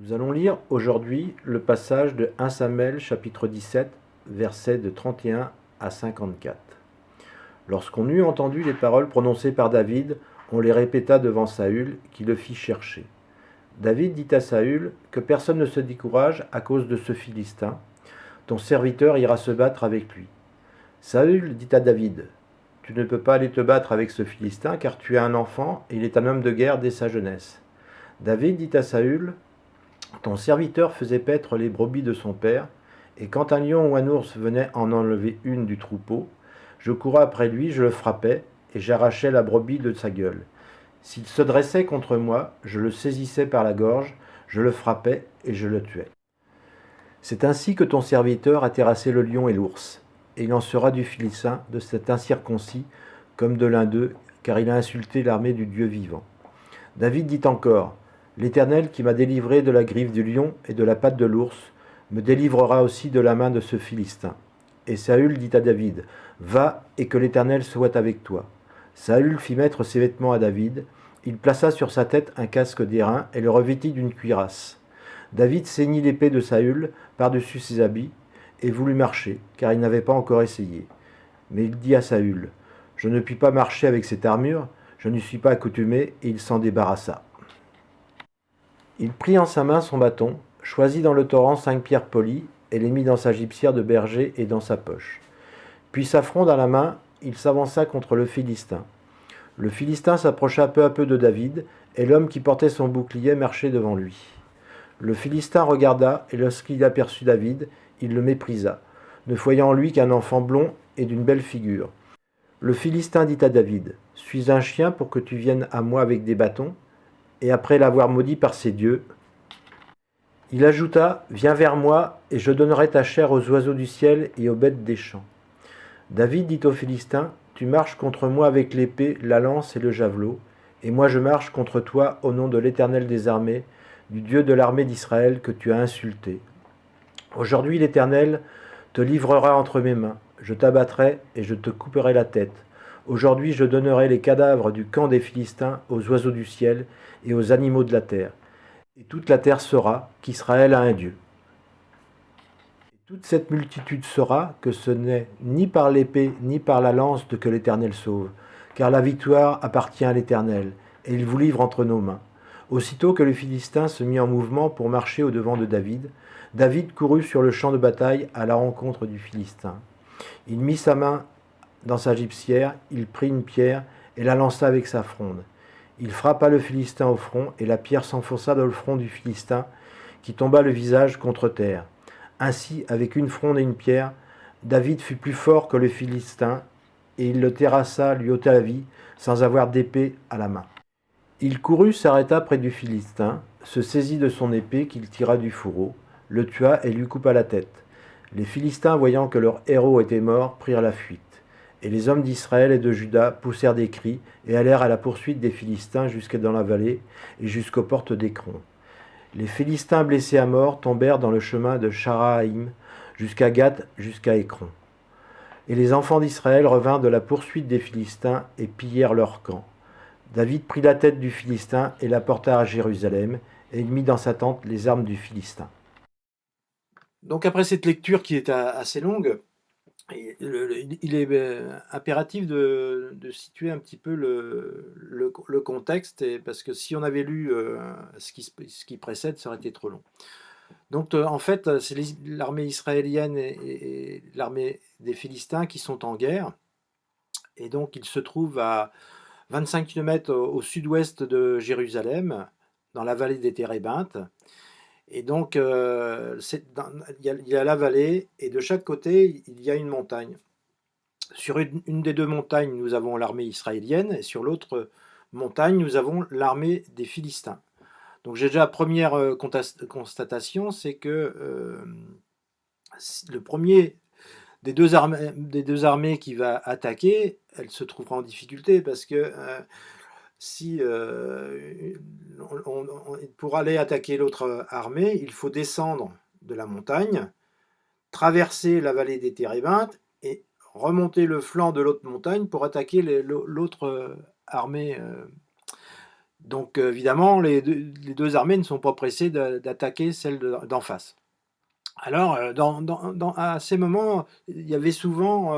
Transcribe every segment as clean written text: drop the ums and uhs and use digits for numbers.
Nous allons lire aujourd'hui le passage de 1 Samuel chapitre 17, versets de 31 à 54. Lorsqu'on eut entendu les paroles prononcées par David, on les répéta devant Saül, qui le fit chercher. David dit à Saül que personne ne se décourage à cause de ce Philistin. Ton serviteur ira se battre avec lui. Saül dit à David, tu ne peux pas aller te battre avec ce Philistin, car tu es un enfant et il est un homme de guerre dès sa jeunesse. David dit à Saül, ton serviteur faisait paître les brebis de son père, et quand un lion ou un ours venait en enlever une du troupeau, je courais après lui, je le frappais, et j'arrachais la brebis de sa gueule. S'il se dressait contre moi, je le saisissais par la gorge, je le frappais, et je le tuais. C'est ainsi que ton serviteur a terrassé le lion et l'ours, et il en sera du Philistin, de cet incirconcis, comme de l'un d'eux, car il a insulté l'armée du Dieu vivant. David dit encore, l'Éternel qui m'a délivré de la griffe du lion et de la patte de l'ours, me délivrera aussi de la main de ce Philistin. Et Saül dit à David, va et que l'Éternel soit avec toi. Saül fit mettre ses vêtements à David, il plaça sur sa tête un casque d'airain et le revêtit d'une cuirasse. David ceignit l'épée de Saül par-dessus ses habits et voulut marcher, car il n'avait pas encore essayé. Mais il dit à Saül, je ne puis pas marcher avec cette armure, je n'y suis pas accoutumé, et il s'en débarrassa. Il prit en sa main son bâton, choisit dans le torrent 5 pierres polies, et les mit dans sa gibecière de berger et dans sa poche. Puis sa fronde à la main, il s'avança contre le Philistin. Le Philistin s'approcha peu à peu de David, et l'homme qui portait son bouclier marchait devant lui. Le Philistin regarda, et lorsqu'il aperçut David, il le méprisa, ne voyant en lui qu'un enfant blond et d'une belle figure. Le Philistin dit à David, « Suis un chien pour que tu viennes à moi avec des bâtons ?» Et après l'avoir maudit par ses dieux, il ajouta, « Viens vers moi, et je donnerai ta chair aux oiseaux du ciel et aux bêtes des champs. » David dit au Philistin, « Tu marches contre moi avec l'épée, la lance et le javelot, et moi je marche contre toi au nom de l'Éternel des armées, du Dieu de l'armée d'Israël que tu as insulté. Aujourd'hui l'Éternel te livrera entre mes mains, je t'abattrai et je te couperai la tête. Aujourd'hui je donnerai les cadavres du camp des Philistins aux oiseaux du ciel et aux animaux de la terre. Et toute la terre saura qu'Israël a un Dieu. Et toute cette multitude saura que ce n'est ni par l'épée ni par la lance que l'Éternel sauve, car la victoire appartient à l'Éternel, et il vous livre entre nos mains. Aussitôt que le Philistin se mit en mouvement pour marcher au-devant de David, David courut sur le champ de bataille à la rencontre du Philistin. Il mit sa main dans sa gibecière, il prit une pierre et la lança avec sa fronde. Il frappa le Philistin au front, et la pierre s'enfonça dans le front du Philistin, qui tomba le visage contre terre. Ainsi, avec une fronde et une pierre, David fut plus fort que le Philistin, et il le terrassa, lui ôta la vie, sans avoir d'épée à la main. Il courut, s'arrêta près du Philistin, se saisit de son épée qu'il tira du fourreau, le tua et lui coupa la tête. Les Philistins, voyant que leur héros était mort, prirent la fuite. Et les hommes d'Israël et de Juda poussèrent des cris et allèrent à la poursuite des Philistins jusque dans la vallée et jusqu'aux portes d'Écron. Les Philistins blessés à mort tombèrent dans le chemin de Sharaïm jusqu'à Gath, jusqu'à Écron. Et les enfants d'Israël revinrent de la poursuite des Philistins et pillèrent leur camp. David prit la tête du Philistin et la porta à Jérusalem, et il mit dans sa tente les armes du Philistin. Donc après cette lecture qui est assez longue, il est impératif de situer un petit peu le contexte, parce que si on avait lu ce qui précède, ça aurait été trop long. Donc en fait, c'est l'armée israélienne et l'armée des Philistins qui sont en guerre, et donc ils se trouvent à 25 km au sud-ouest de Jérusalem, dans la vallée des Térébintes. Et donc, il y a la vallée, et de chaque côté, il y a une montagne. Sur une des deux montagnes, nous avons l'armée israélienne, et sur l'autre montagne, nous avons l'armée des Philistins. Donc déjà, la première constatation, c'est que le premier des deux armées qui va attaquer, elle se trouvera en difficulté, parce que pour aller attaquer l'autre armée, il faut descendre de la montagne, traverser la vallée des Térébintes et remonter le flanc de l'autre montagne pour attaquer l'autre armée Donc évidemment, les deux armées ne sont pas pressées d'attaquer celle d'en face. Alors, à ces moments, il y avait souvent,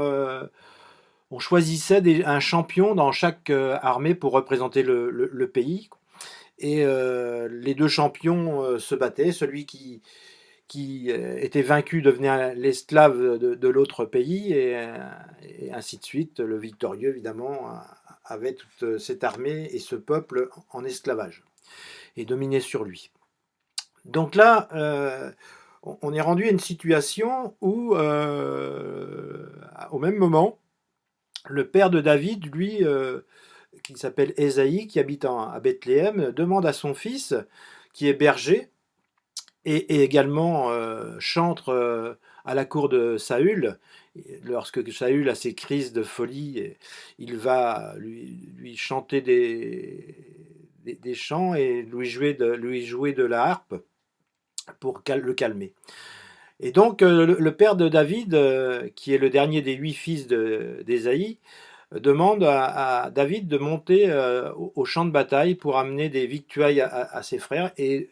on choisissait un champion dans chaque armée pour représenter le pays. Et les deux champions se battaient. Celui qui était vaincu devenait l'esclave de l'autre pays, et ainsi de suite. Le victorieux, évidemment, avait toute cette armée et ce peuple en esclavage et dominait sur lui. Donc là, on est rendu à une situation où, au même moment, le père de David, lui, qui s'appelle Ésaïe, qui habite à Bethléem, demande à son fils, qui est berger, et également chantre à la cour de Saül. Lorsque Saül a ses crises de folie, il va lui chanter des chants et lui jouer de la harpe pour le calmer. Et donc le père de David, qui est le dernier des 8 fils d'Ésaïe, demande à David de monter au champ de bataille pour amener des victuailles à ses frères et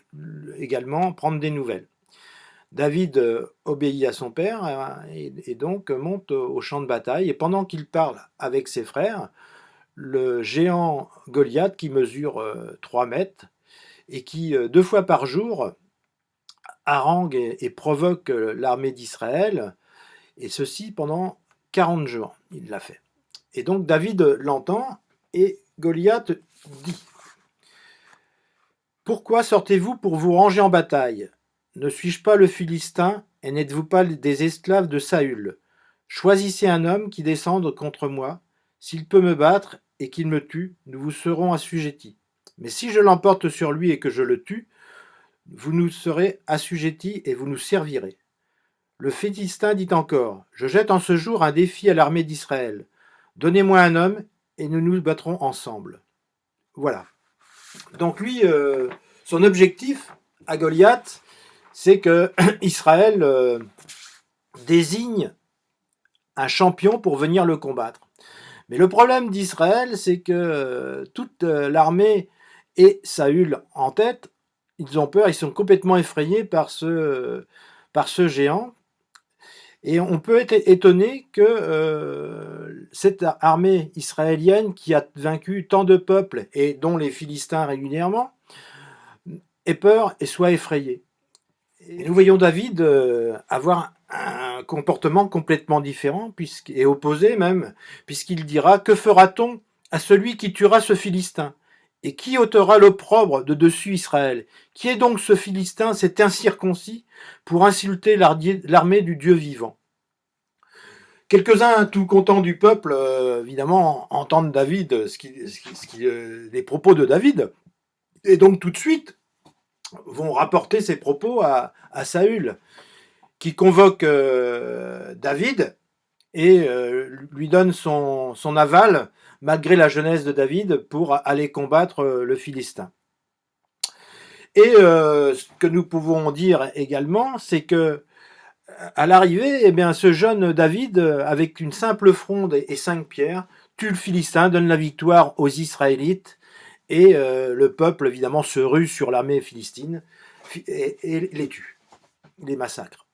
également prendre des nouvelles. David obéit à son père et donc monte au champ de bataille. Et pendant qu'il parle avec ses frères, le géant Goliath, qui mesure 3 mètres et qui 2 fois par jour harangue et provoque l'armée d'Israël, et ceci pendant 40 jours, il l'a fait. Et donc David l'entend, et Goliath dit: « Pourquoi sortez-vous pour vous ranger en bataille? Ne suis-je pas le Philistin, et n'êtes-vous pas des esclaves de Saül? Choisissez un homme qui descende contre moi. S'il peut me battre et qu'il me tue, nous vous serons assujettis. Mais si je l'emporte sur lui et que je le tue, vous nous serez assujettis et vous nous servirez. » Le Philistin dit encore: « Je jette en ce jour un défi à l'armée d'Israël. Donnez-moi un homme et nous nous battrons ensemble. » Voilà. Donc lui, son objectif à Goliath, c'est que Israël désigne un champion pour venir le combattre. Mais le problème d'Israël, c'est que toute l'armée et Saül en tête, ils ont peur, ils sont complètement effrayés par ce géant. Et on peut être étonné que cette armée israélienne, qui a vaincu tant de peuples, et dont les Philistins régulièrement, ait peur et soit effrayée. Et nous voyons David avoir un comportement complètement différent, et opposé même, puisqu'il dira: « Que fera-t-on à celui qui tuera ce Philistin? Et qui ôtera l'opprobre de dessus Israël? Qui est donc ce Philistin, cet incirconcis, pour insulter l'armée du Dieu vivant ?» Quelques-uns, tout contents du peuple, évidemment, entendent David, les propos de David, et donc tout de suite vont rapporter ces propos à Saül, qui convoque David et lui donne son aval, malgré la jeunesse de David, pour aller combattre le Philistin. Et ce que nous pouvons dire également, c'est que à l'arrivée, eh bien, ce jeune David, avec une simple fronde et 5 pierres, tue le Philistin, donne la victoire aux Israélites, et le peuple, évidemment, se rue sur l'armée philistine et les tue, les massacre.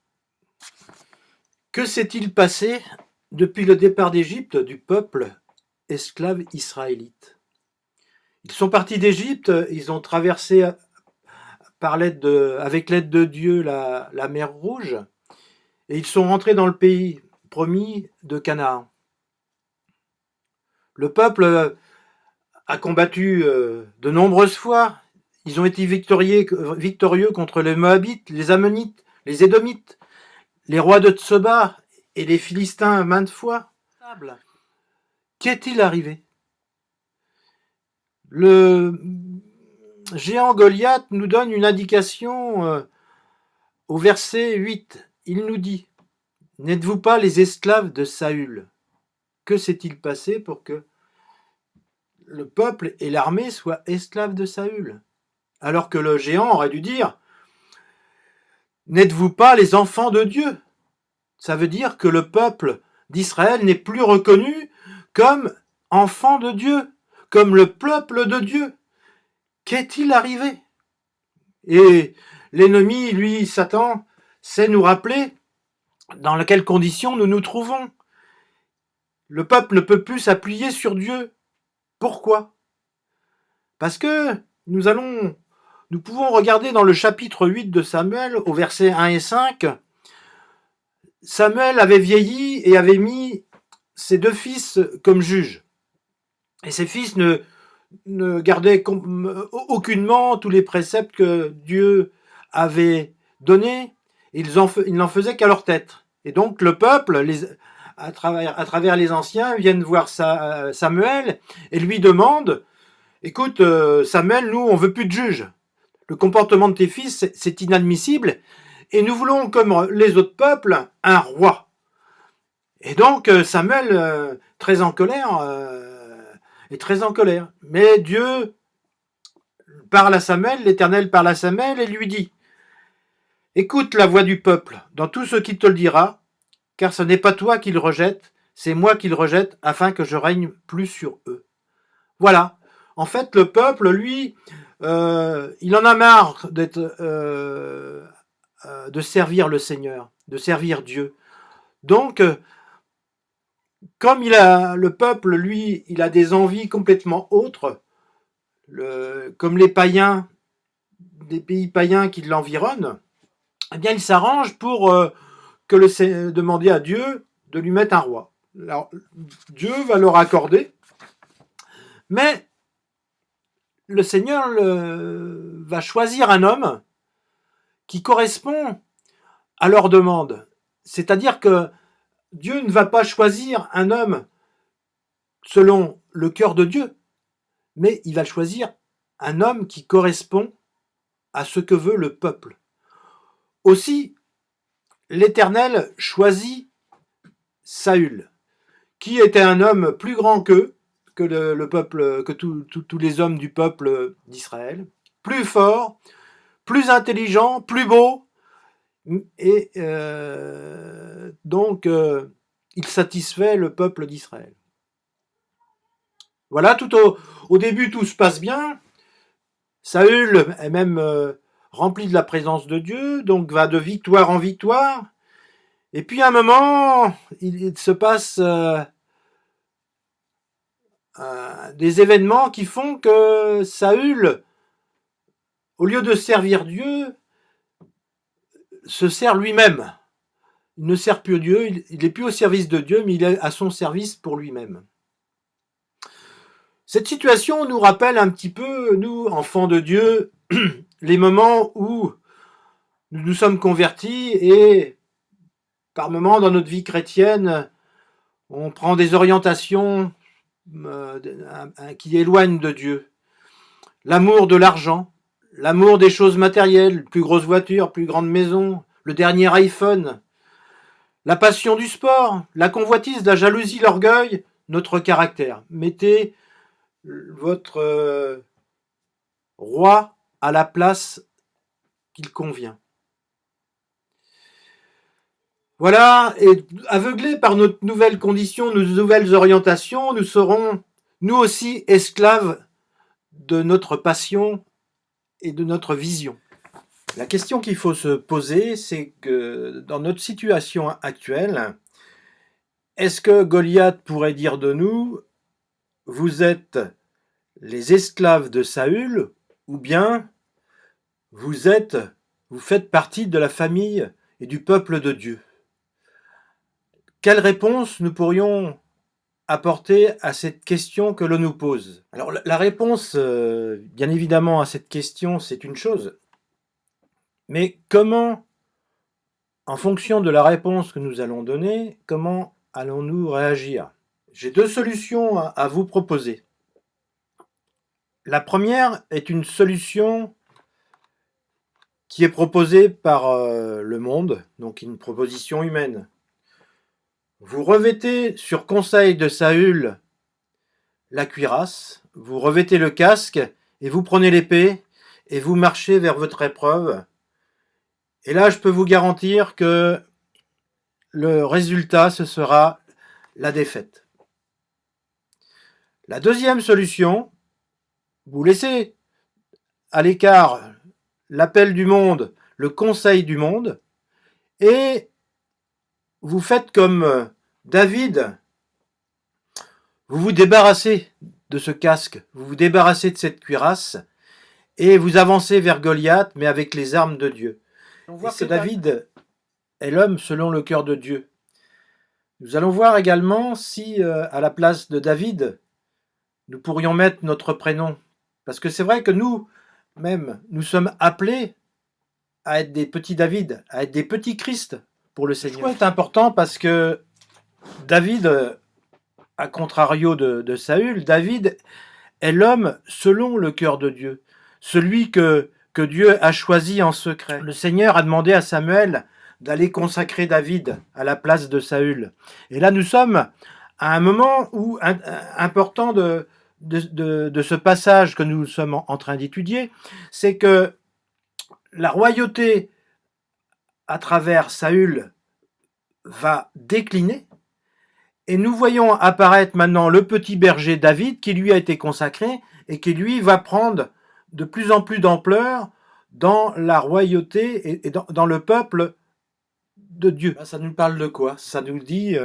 Que s'est-il passé depuis le départ d'Égypte du peuple esclave israélite? Ils sont partis d'Égypte, ils ont traversé avec l'aide de Dieu la mer Rouge, et ils sont rentrés dans le pays promis de Canaan. Le peuple a combattu de nombreuses fois. Ils ont été victorieux contre les Moabites, les Ammonites, les Édomites, les rois de Tsoba et les Philistins maintes fois. Qu'est-il arrivé? Le géant Goliath nous donne une indication au verset 8. Il nous dit: « N'êtes-vous pas les esclaves de Saül? » Que s'est-il passé pour que le peuple et l'armée soient esclaves de Saül? Alors que le géant aurait dû dire: « N'êtes-vous pas les enfants de Dieu? » Ça veut dire que le peuple d'Israël n'est plus reconnu comme enfant de Dieu, comme le peuple de Dieu. qu'est-il arrivé? Et l'ennemi, lui, Satan, sait nous rappeler dans quelles conditions nous nous trouvons. Le peuple ne peut plus s'appuyer sur Dieu. Pourquoi? Parce que nous pouvons regarder dans le chapitre 8 de Samuel, au verset 1 et 5, Samuel avait vieilli et avait mis ses 2 fils comme juges. Et ses fils ne gardaient aucunement tous les préceptes que Dieu avait donnés. Ils n'en faisaient qu'à leur tête. Et donc le peuple, à travers les anciens, viennent voir Samuel et lui demandent « Écoute, Samuel, nous, on veut plus de juge. Le comportement de tes fils, c'est inadmissible. Et nous voulons, comme les autres peuples, un roi. » Et donc Samuel, très en colère, est très en colère. Mais Dieu parle à Samuel, l'Éternel parle à Samuel et lui dit « Écoute la voix du peuple dans tout ce qu'il te le dira, car ce n'est pas toi qu'il rejette, c'est moi qu'il rejette, afin que je règne plus sur eux. » Voilà. En fait, le peuple, lui, il en a marre de servir le Seigneur, de servir Dieu. Donc, comme le peuple, lui, il a des envies complètement autres, comme les païens, des pays païens qui l'environnent, eh bien, il s'arrange pour demander à Dieu de lui mettre un roi. Alors, Dieu va leur accorder, mais le Seigneur va choisir un homme qui correspond à leur demande. C'est-à-dire que Dieu ne va pas choisir un homme selon le cœur de Dieu, mais il va choisir un homme qui correspond à ce que veut le peuple. Aussi, l'Éternel choisit Saül, qui était un homme plus grand qu'eux, que le peuple, que tous les hommes du peuple d'Israël, plus fort, plus intelligent, plus beau, et donc il satisfait le peuple d'Israël. Voilà, tout au début tout se passe bien. Saül est même rempli de la présence de Dieu, donc va de victoire en victoire. Et puis à un moment, il se passe des événements qui font que Saül, au lieu de servir Dieu, se sert lui-même. Il ne sert plus Dieu, il n'est plus au service de Dieu, mais il est à son service pour lui-même. Cette situation nous rappelle un petit peu, nous, enfants de Dieu, les moments où nous nous sommes convertis et par moments dans notre vie chrétienne, on prend des orientations qui éloignent de Dieu. L'amour de l'argent, l'amour des choses matérielles, plus grosse voiture, plus grande maison, le dernier iPhone, la passion du sport, la convoitise, la jalousie, l'orgueil, notre caractère. Mettez votre roi à la place qu'il convient. Voilà, et aveuglés par notre nouvelle condition, nos nouvelles orientations, nous serons nous aussi esclaves de notre passion et de notre vision. La question qu'il faut se poser, c'est que dans notre situation actuelle, est-ce que Goliath pourrait dire de nous, vous êtes les esclaves de Saül, ou bien vous faites partie de la famille et du peuple de Dieu? Quelle réponse nous pourrions apporter à cette question que l'on nous pose? Alors la réponse, bien évidemment, à cette question, c'est une chose. Mais comment, en fonction de la réponse que nous allons donner, comment allons-nous réagir? J'ai 2 solutions à vous proposer. La première est une solution qui est proposée par le monde, donc une proposition humaine. Vous revêtez sur conseil de Saül la cuirasse, vous revêtez le casque et vous prenez l'épée et vous marchez vers votre épreuve. Et là, je peux vous garantir que le résultat, ce sera la défaite. La deuxième solution, vous laissez à l'écart l'appel du monde, le conseil du monde, et vous faites comme David, vous vous débarrassez de ce casque, vous vous débarrassez de cette cuirasse, et vous avancez vers Goliath, mais avec les armes de Dieu. On voit que David est l'homme selon le cœur de Dieu. Nous allons voir également si, à la place de David, nous pourrions mettre notre prénom. Parce que c'est vrai que nous-mêmes, nous sommes appelés à être des petits David, à être des petits Christ pour le Seigneur. C'est important parce que David, à contrario de Saül, David est l'homme selon le cœur de Dieu, celui que Dieu a choisi en secret. Le Seigneur a demandé à Samuel d'aller consacrer David à la place de Saül. Et là, nous sommes à un moment où important de ce passage que nous sommes en train d'étudier, c'est que la royauté à travers Saül va décliner, et nous voyons apparaître maintenant le petit berger David qui lui a été consacré et qui lui va prendre de plus en plus d'ampleur dans la royauté et dans le peuple de Dieu. Ça nous parle de quoi? Ça nous dit,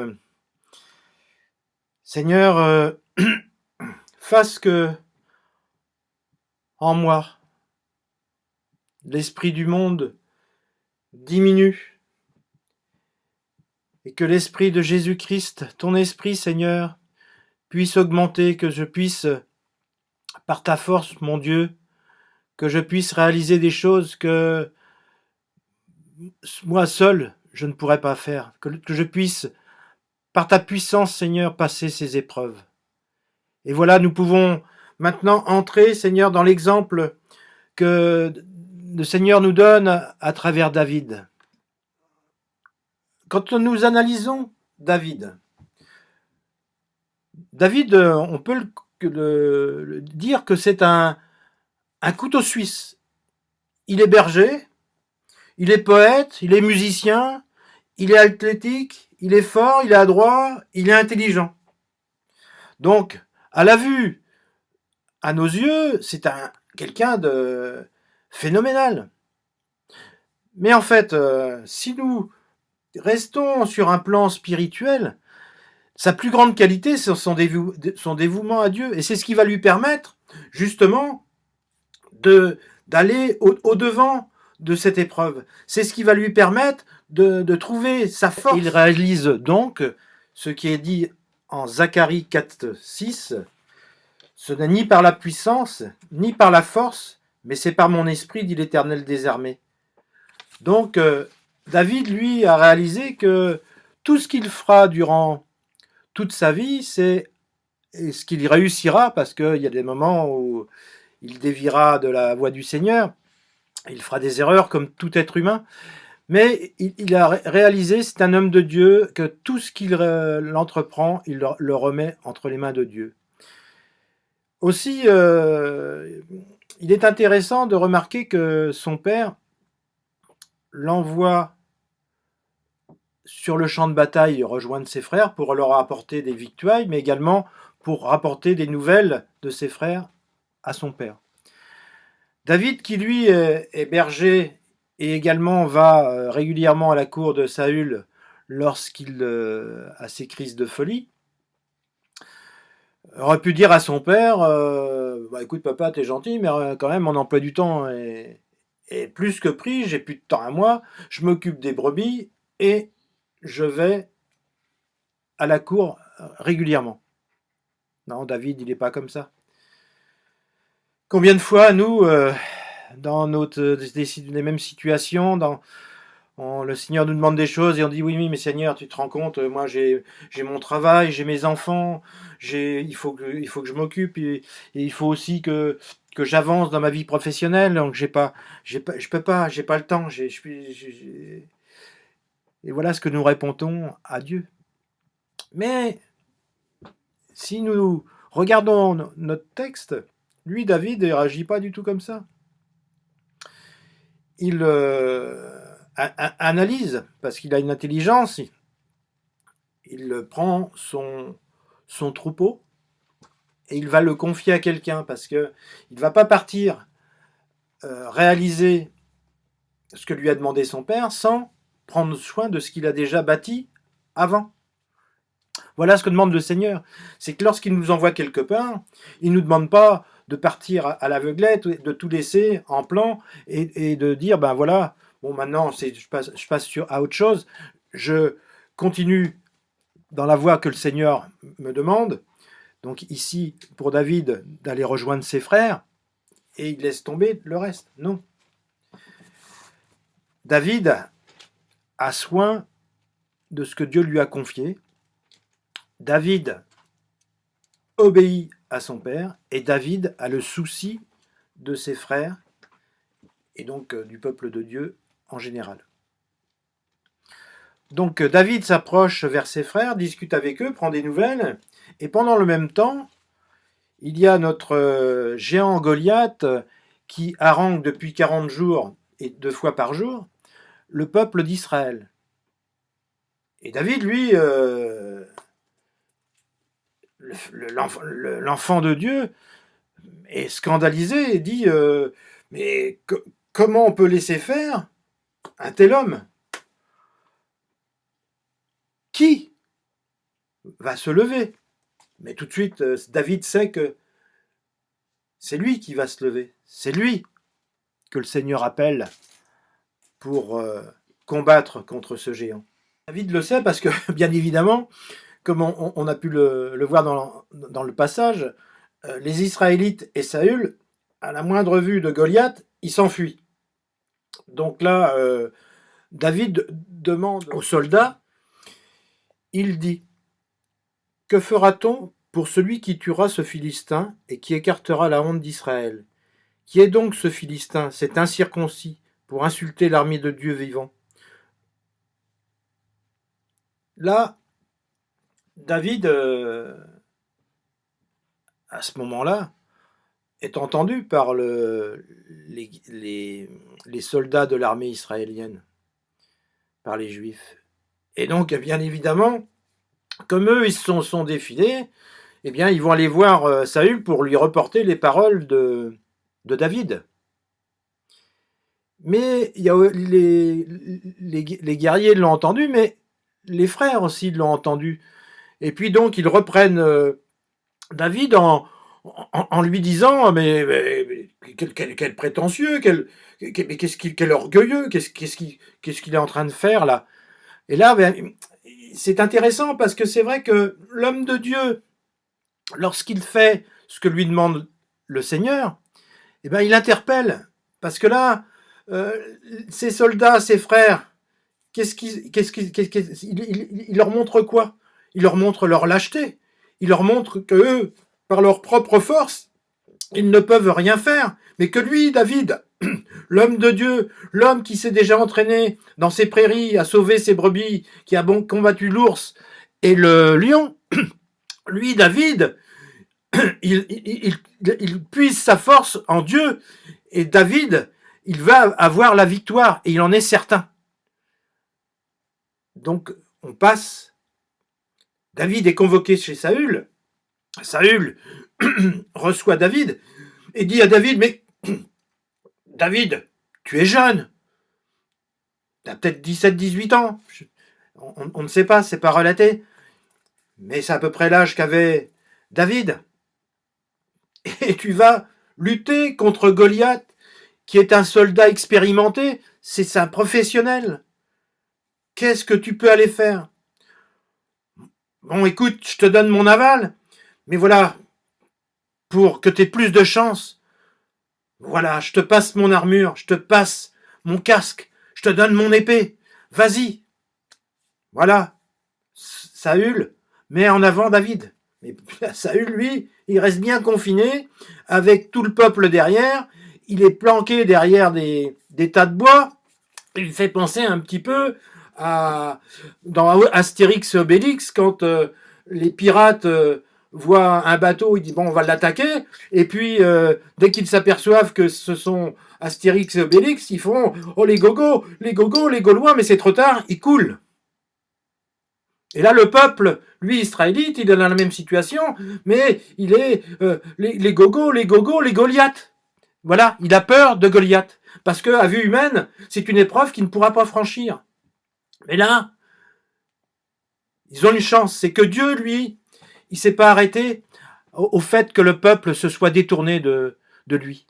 Seigneur, fasse que en moi l'esprit du monde diminue et que l'esprit de Jésus-Christ, ton esprit, Seigneur, puisse augmenter, que je puisse, par ta force, mon Dieu, que je puisse réaliser des choses que moi seul, je ne pourrais pas faire, que je puisse, par ta puissance, Seigneur, passer ces épreuves. Et voilà, nous pouvons maintenant entrer, Seigneur, dans l'exemple que le Seigneur nous donne à travers David. Quand nous analysons David, on peut dire que c'est un couteau suisse. Il est berger, il est poète, il est musicien, il est athlétique, il est fort, il est adroit, il est intelligent. Donc, à la vue, à nos yeux, c'est quelqu'un de phénoménal. Mais en fait, si nous restons sur un plan spirituel, sa plus grande qualité, c'est son dévouement à Dieu. Et c'est ce qui va lui permettre, justement, d'aller au-devant de cette épreuve. C'est ce qui va lui permettre de trouver sa force. Il réalise donc ce qui est dit en Zacharie 4:6. Ce n'est ni par la puissance, ni par la force, mais c'est par mon esprit, dit l'Éternel des armées. Donc, David, lui, a réalisé que tout ce qu'il fera durant toute sa vie, c'est ce qu'il réussira, parce qu'il y a des moments où il déviera de la voie du Seigneur, il fera des erreurs comme tout être humain, mais il a réalisé, c'est un homme de Dieu, que tout ce qu'il entreprend, il le remet entre les mains de Dieu. Aussi, il est intéressant de remarquer que son père l'envoie sur le champ de bataille rejoindre ses frères pour leur apporter des victuailles, mais également pour rapporter des nouvelles de ses frères à son père. David, qui lui est berger et également va régulièrement à la cour de Saül lorsqu'il a ses crises de folie, aurait pu dire à son père, écoute papa, t'es gentil, mais quand même mon emploi du temps est plus que pris, j'ai plus de temps à moi, je m'occupe des brebis et je vais à la cour régulièrement. Non, David, il n'est pas comme ça. Combien de fois, nous, dans les mêmes situations, le Seigneur nous demande des choses et on dit oui, mais Seigneur, tu te rends compte, moi j'ai mon travail, j'ai mes enfants, il faut que je m'occupe et il faut aussi que j'avance dans ma vie professionnelle, donc je peux pas, j'ai pas le temps, et voilà ce que nous répondons à Dieu. Mais si nous regardons notre texte, lui, David, ne réagit pas du tout comme ça. Il analyse, parce qu'il a une intelligence, il prend son troupeau et il va le confier à quelqu'un, parce qu'il ne va pas partir réaliser ce que lui a demandé son père sans prendre soin de ce qu'il a déjà bâti avant. Voilà ce que demande le Seigneur. C'est que lorsqu'il nous envoie quelque part, il ne nous demande pas de partir à l'aveuglette, de tout laisser en plan et de dire, ben voilà, bon maintenant je passe à autre chose, je continue dans la voie que le Seigneur me demande. Donc ici, pour David, d'aller rejoindre ses frères, et il laisse tomber le reste. Non. David a soin de ce que Dieu lui a confié. David obéit à son père, et David a le souci de ses frères, et donc du peuple de Dieu en général. Donc David s'approche vers ses frères, discute avec eux, prend des nouvelles, et pendant le même temps, il y a notre géant Goliath qui harangue depuis 40 jours et 2 fois par jour le peuple d'Israël. Et David, lui, l'enfant de Dieu, est scandalisé et dit mais comment on peut laisser faire un tel homme? Qui va se lever? Mais tout de suite, David sait que c'est lui qui va se lever. C'est lui que le Seigneur appelle pour combattre contre ce géant. David le sait parce que, bien évidemment, comme on a pu le voir dans le passage, les Israélites et Saül, à la moindre vue de Goliath, ils s'enfuient. Donc là, David demande aux soldats, il dit, « Que fera-t-on pour celui qui tuera ce Philistin et qui écartera la honte d'Israël? Qui est donc ce Philistin, cet incirconcis, pour insulter l'armée de Dieu vivant ?» Là, David, à ce moment-là, est entendu par les soldats de l'armée israélienne, par les Juifs. Et donc, bien évidemment, comme eux, ils se sont défilés, eh bien, ils vont aller voir Saül pour lui reporter les paroles de David. Mais il y a les guerriers l'ont entendu, mais les frères aussi l'ont entendu. Et puis donc, ils reprennent David en lui disant mais quel prétentieux, quel orgueilleux, qu'est-ce qu'il est en train de faire là? Et là, c'est intéressant parce que c'est vrai que l'homme de Dieu, lorsqu'il fait ce que lui demande le Seigneur, eh ben, il interpelle. Parce que là, ses soldats, ses frères, il leur montre quoi? Il leur montre leur lâcheté. Il leur montre qu'eux, par leur propre force, ils ne peuvent rien faire. Mais que lui, David, l'homme de Dieu, l'homme qui s'est déjà entraîné dans ses prairies à sauver ses brebis, qui a combattu l'ours et le lion, lui, David, il puise sa force en Dieu. Et David, il va avoir la victoire, et il en est certain. Donc, on passe. David est convoqué chez Saül. Saül reçoit David et dit à David, mais David, tu es jeune. Tu as peut-être 17-18 ans. On ne sait pas, c'est pas relaté. Mais c'est à peu près l'âge qu'avait David. Et tu vas lutter contre Goliath, qui est un soldat expérimenté. C'est un professionnel. Qu'est-ce que tu peux aller faire? Bon, écoute, je te donne mon aval, mais voilà, pour que tu aies plus de chance, voilà, je te passe mon armure, je te passe mon casque, je te donne mon épée, vas-y. Voilà, Saül met en avant David. Mais Saül, lui, il reste bien confiné, avec tout le peuple derrière, il est planqué derrière des tas de bois, il fait penser un petit peu dans Astérix et Obélix, quand les pirates voient un bateau, ils disent bon, on va l'attaquer, et puis dès qu'ils s'aperçoivent que ce sont Astérix et Obélix, ils font oh les gogos, les Gaulois, mais c'est trop tard, ils coulent. Et là, le peuple, lui, israélite, il est dans la même situation, mais il est les gogos, les Goliaths. Voilà, il a peur de Goliath. Parce que, à vue humaine, c'est une épreuve qu'il ne pourra pas franchir. Mais là, ils ont une chance. C'est que Dieu, lui, il s'est pas arrêté au fait que le peuple se soit détourné de lui.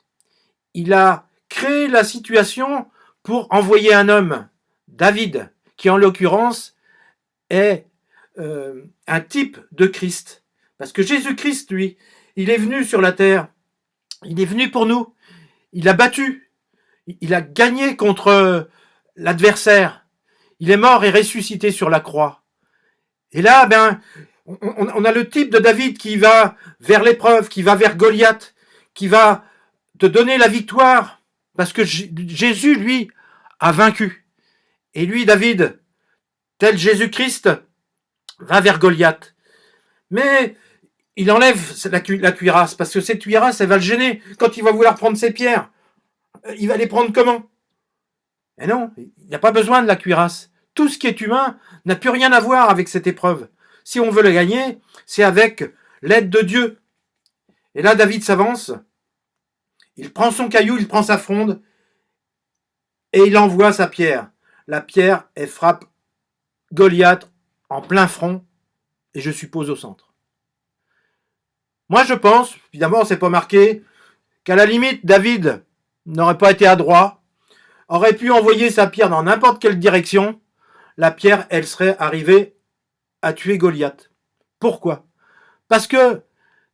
Il a créé la situation pour envoyer un homme, David, qui en l'occurrence est un type de Christ. Parce que Jésus-Christ, lui, il est venu sur la terre. Il est venu pour nous. Il a battu. Il a gagné contre l'adversaire. Il est mort et ressuscité sur la croix. Et là, ben, on a le type de David qui va vers l'épreuve, qui va vers Goliath, qui va te donner la victoire. Parce que Jésus, lui, a vaincu. Et lui, David, tel Jésus-Christ, va vers Goliath. Mais il enlève la cuirasse, parce que cette cuirasse, elle va le gêner. Quand il va vouloir prendre ses pierres, il va les prendre comment? Et non, il n'y a pas besoin de la cuirasse. Tout ce qui est humain n'a plus rien à voir avec cette épreuve. Si on veut le gagner, c'est avec l'aide de Dieu. Et là, David s'avance, il prend son caillou, il prend sa fronde, et il envoie sa pierre. La pierre, elle frappe Goliath en plein front, et je suppose au centre. Moi, je pense, évidemment, c'est pas marqué, qu'à la limite, David n'aurait pas été adroit, aurait pu envoyer sa pierre dans n'importe quelle direction, la pierre, elle serait arrivée à tuer Goliath. Pourquoi? Parce que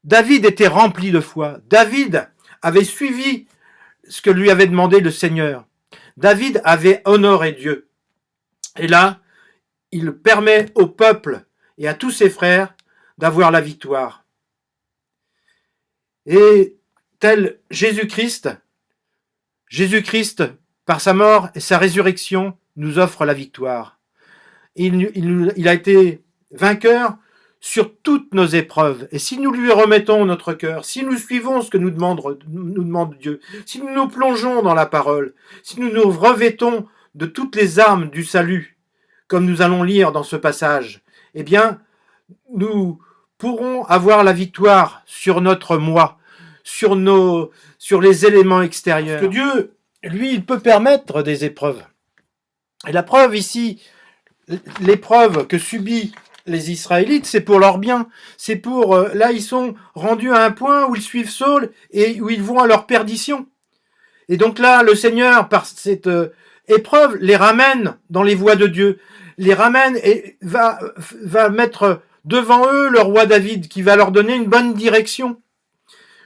David était rempli de foi. David avait suivi ce que lui avait demandé le Seigneur. David avait honoré Dieu. Et là, il permet au peuple et à tous ses frères d'avoir la victoire. Et tel Jésus-Christ, par sa mort et sa résurrection, nous offre la victoire. Il a été vainqueur sur toutes nos épreuves. Et si nous lui remettons notre cœur, si nous suivons ce que nous demande Dieu, si nous nous plongeons dans la parole, si nous nous revêtons de toutes les armes du salut, comme nous allons lire dans ce passage, eh bien, nous pourrons avoir la victoire sur notre moi, sur les éléments extérieurs. Parce que Dieu, lui, il peut permettre des épreuves. Et la preuve ici, l'épreuve que subit les Israélites, c'est pour leur bien. C'est pour... là, ils sont rendus à un point où ils suivent Saul et où ils vont à leur perdition. Et donc là, le Seigneur, par cette épreuve, les ramène dans les voies de Dieu. Les ramène et va mettre devant eux le roi David, qui va leur donner une bonne direction.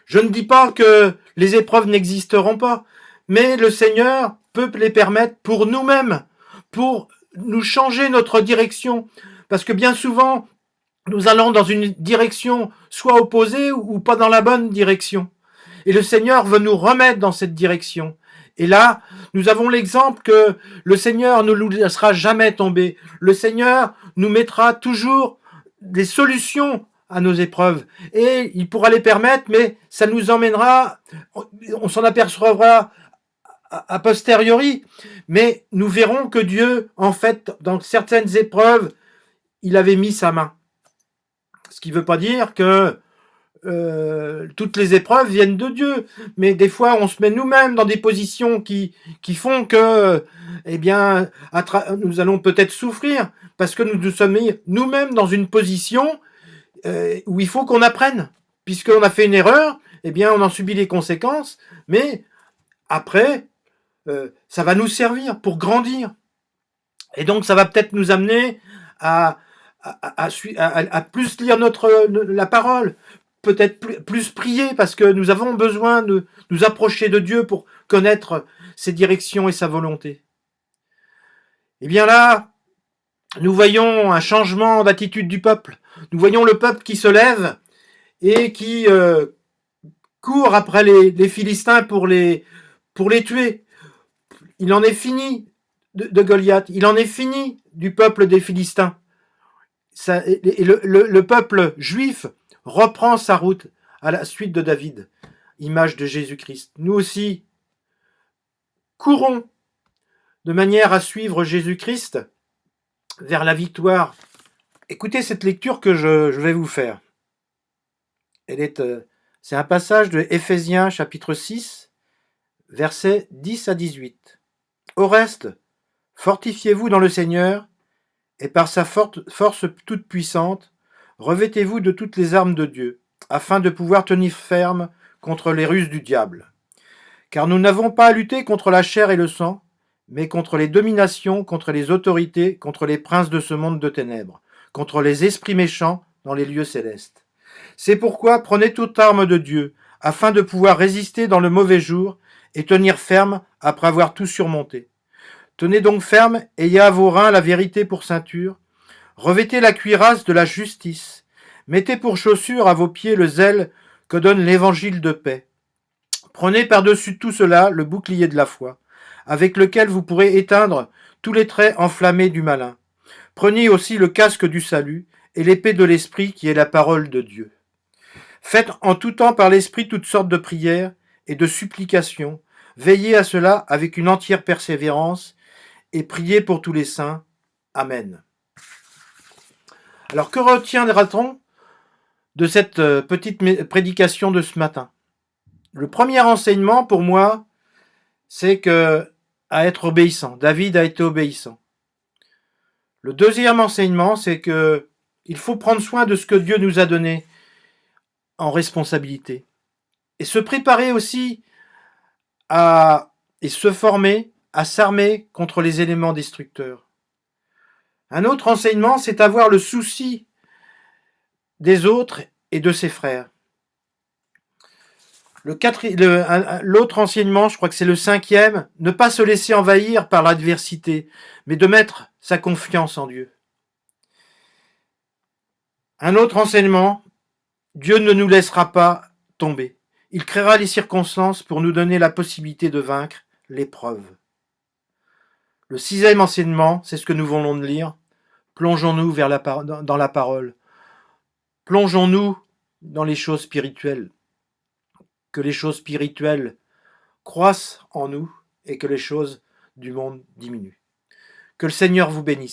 Je ne dis pas que les épreuves n'existeront pas, mais le Seigneur peut les permettre pour nous-mêmes, pour nous changer notre direction. Parce que bien souvent, nous allons dans une direction soit opposée ou pas dans la bonne direction. Et le Seigneur veut nous remettre dans cette direction. Et là, nous avons l'exemple que le Seigneur ne nous laissera jamais tomber. Le Seigneur nous mettra toujours des solutions à nos épreuves. Et il pourra les permettre, mais ça nous emmènera, on s'en apercevra a posteriori, mais nous verrons que Dieu, en fait, dans certaines épreuves, il avait mis sa main. Ce qui ne veut pas dire que toutes les épreuves viennent de Dieu, mais des fois on se met nous-mêmes dans des positions qui font que, eh bien, nous allons peut-être souffrir parce que nous sommes mis nous-mêmes dans une position où il faut qu'on apprenne, puisqu'on a fait une erreur, eh bien, on en subit les conséquences, mais après, ça va nous servir pour grandir, et donc ça va peut-être nous amener à plus lire la parole, peut-être plus prier, parce que nous avons besoin de nous approcher de Dieu pour connaître ses directions et sa volonté. Et bien là, nous voyons un changement d'attitude du peuple. Nous voyons le peuple qui se lève et qui court après les Philistins pour les tuer. Il en est fini de Goliath. Il en est fini du peuple des Philistins. Et le peuple juif reprend sa route à la suite de David, image de Jésus-Christ. Nous aussi, courons de manière à suivre Jésus-Christ vers la victoire. Écoutez cette lecture que je vais vous faire. C'est un passage de Éphésiens chapitre 6, versets 10 à 18. Au reste, fortifiez-vous dans le Seigneur, et par sa force toute puissante, revêtez-vous de toutes les armes de Dieu, afin de pouvoir tenir ferme contre les ruses du diable. Car nous n'avons pas à lutter contre la chair et le sang, mais contre les dominations, contre les autorités, contre les princes de ce monde de ténèbres, contre les esprits méchants dans les lieux célestes. C'est pourquoi prenez toute arme de Dieu, afin de pouvoir résister dans le mauvais jour et tenir ferme après avoir tout surmonté. Tenez donc ferme, ayez à vos reins la vérité pour ceinture, revêtez la cuirasse de la justice, mettez pour chaussure à vos pieds le zèle que donne l'évangile de paix. Prenez par-dessus tout cela le bouclier de la foi, avec lequel vous pourrez éteindre tous les traits enflammés du malin. Prenez aussi le casque du salut et l'épée de l'esprit qui est la parole de Dieu. Faites en tout temps par l'esprit toutes sortes de prières et de supplications. Veillez à cela avec une entière persévérance et priez pour tous les saints. Amen. Alors que retiendra-t-on de cette petite prédication de ce matin? Le premier enseignement pour moi, c'est à être obéissant. David a été obéissant. Le deuxième enseignement, c'est que il faut prendre soin de ce que Dieu nous a donné en responsabilité. Et se préparer aussi et se former à s'armer contre les éléments destructeurs. Un autre enseignement, c'est avoir le souci des autres et de ses frères. L'autre enseignement, je crois que c'est le cinquième, ne pas se laisser envahir par l'adversité, mais de mettre sa confiance en Dieu. Un autre enseignement, Dieu ne nous laissera pas tomber. Il créera les circonstances pour nous donner la possibilité de vaincre l'épreuve. Le sixième enseignement, c'est ce que nous venons de lire. Plongeons-nous dans la parole. Plongeons-nous dans les choses spirituelles. Que les choses spirituelles croissent en nous et que les choses du monde diminuent. Que le Seigneur vous bénisse.